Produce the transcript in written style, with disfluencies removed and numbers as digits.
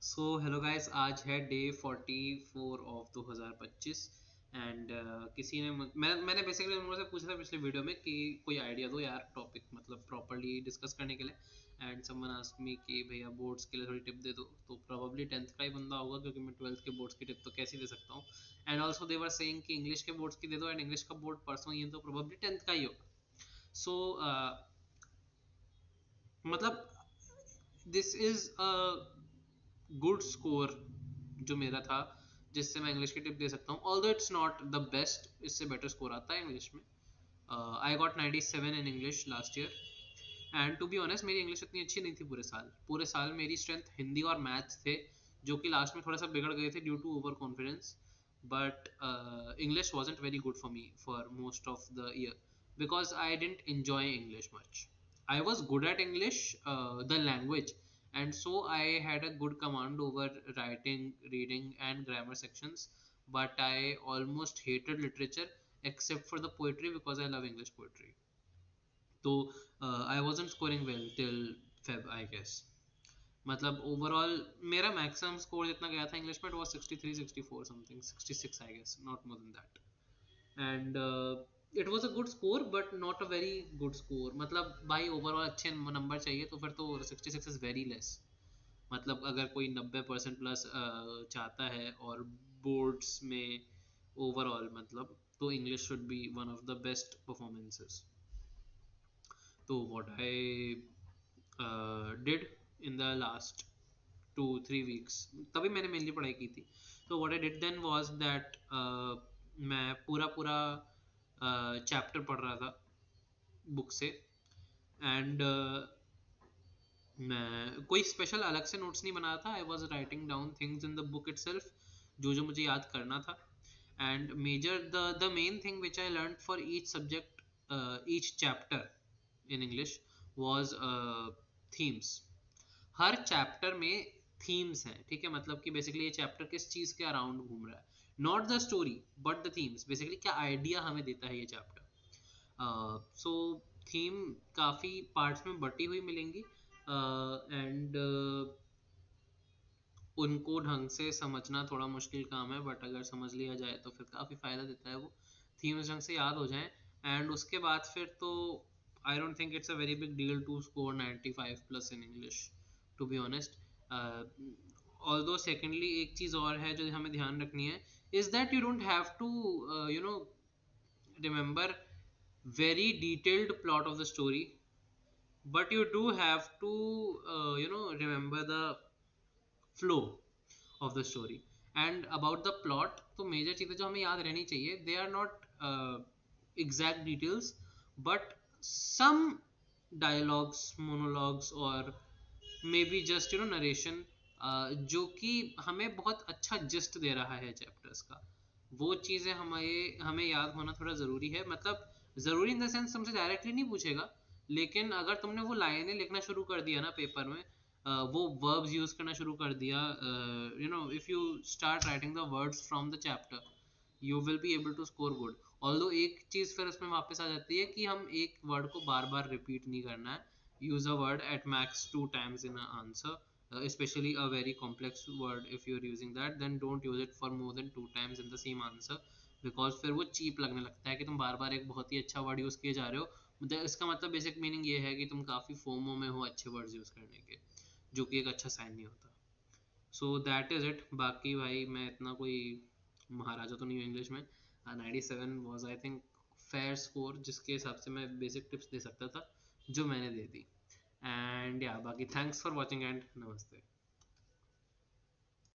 So hello guys, आज है day 44 of 2025 and किसी ने मैंने बेसिकली उन लोगों से पूछा था पिछले वीडियो में कि कोई आइडिया दो यार टॉपिक मतलब प्रॉपर्ली डिस्कस करने के लिए। एंड समवन आस्क्ड मी कि भैया बोर्ड्स के लिए थोड़ी टिप दे दो, तो प्रोबेबली 10th का ही बंदा होगा क्योंकि मैं 12th के बोर्ड्स की टिप तो कैसे दे सकता हूँ। And also they were saying कि इंग्लिश के बोर्ड्स की दे दो, एंड इंग्लिश का बोर्ड परसों ही है तो प्रोबेबली 10th का ही होगा। सो मतलब this is a good score जो मेरा था, जिससे मैं इंग्लिश की टिप दे सकता हूँ। Although it's not the best, इससे बेटर स्कोर आता है इंग्लिश में। I got 97 in English last year. And to be honest मेरी इंग्लिश इतनी अच्छी नहीं थी पूरे साल मेरी स्ट्रेंथ हिंदी और मैथ्स थे, जो कि लास्ट में थोड़ा सा बिगड़ गए थे due to overconfidence. But English wasn't very good for me for most of the year because I didn't enjoy English much. I was good at English, the language, and so I had a good command over writing, reading, and grammar sections. But I almost hated literature except for the poetry because I love English poetry. So I wasn't scoring well till Feb, I guess. मतलब overall मेरा maximum score जितना गया था English में it was 63 64 something 66 I guess, not more than that. And it was a good score but not a very good score. मतलब भाई overall अच्छे number चाहिए तो फिर तो 66 इज वेरी लेस। मतलब अगर कोई 90% प्लस चाहता है और बोर्ड्स में ओवरऑल मतलब, तो English should be one of the best performances. तो what I did in the last 2-3 weeks, तभी मैंने मेनली पढ़ाई की थी। तो what I did then was that मैं पूरा पूरा चैप्टर पढ़ रहा था बुक से। एंड मैं कोई स्पेशल अलग से नोट्स नहीं बना था। I was writing down things in the book itself, जो मुझे याद करना था। And measure the main thing which I learn for each subject, each chapter in English was themes. Her chapter में थीम्स हैं, ठीक है। मतलब कि बेसिकली ये चैप्टर किस चीज के अराउंड घूम रहा है, not the story but the themes, basically क्या आइडिया हमें देता है ये चैप्टर। सो थीम काफ़ी पार्ट्स में बटी हुई मिलेंगी एंड उनको ढंग से समझना थोड़ा मुश्किल काम है, बट अगर समझ लिया जाए तो फिर काफ़ी फ़ायदा देता है वो थीम्स ढंग से याद हो जाएं। एंड उसके बाद फिर तो I don't think it's a very big deal to score 95 plus in English, to be honest. Although secondly एक चीज़ और है जो हमें ध्यान रखनी है, is that you don't have to you know remember very detailed plot of the story, but you do have to remember the flow of the story. And about the plot, तो मेजर चीज़ें जो हमें याद रहनी चाहिए, they are not exact details but some dialogues, monologues और may be just narration, जो कि हमें बहुत अच्छा जस्ट दे रहा है चैप्टर्स का। वो चीज़ें हमें हमें याद होना थोड़ा ज़रूरी है। मतलब ज़रूरी इन द सेंस तुमसे डायरेक्टली नहीं पूछेगा, लेकिन अगर तुमने वो लाइनें लिखना शुरू कर दिया ना पेपर में, वो वर्ब्स यूज़ करना शुरू कर दिया, if you start writing the words from the chapter, you will be able to score good. Although एक चीज़ फिर उसमें वापस आ जाती है कि हम एक वर्ड को बार बार रिपीट नहीं करना है। use a word at max 2 times in an answer, especially a very complex word. If you're using that, then don't use it for more than 2 times in the same answer, because फिर वो cheap लगने लगता है कि तुम बार बार एक बहुत ही अच्छा वर्ड यूज़ किए जा रहे हो। इसका मतलब बेसिक मीनिंग ये है कि तुम काफ़ी फोमो में हो अच्छे वर्ड्स यूज़ करने के, जो कि एक अच्छा साइन नहीं होता। So that is it. बाकी भाई मैं इतना कोई महाराजा तो नहीं हूँ इंग्लिश में। 97 was I think fair score, जिसके हिसाब से मैं बेसिक टिप्स दे सकता था, जो मैंने दे दी। एंड या बाकी थैंक्स फॉर वॉचिंग एंड नमस्ते।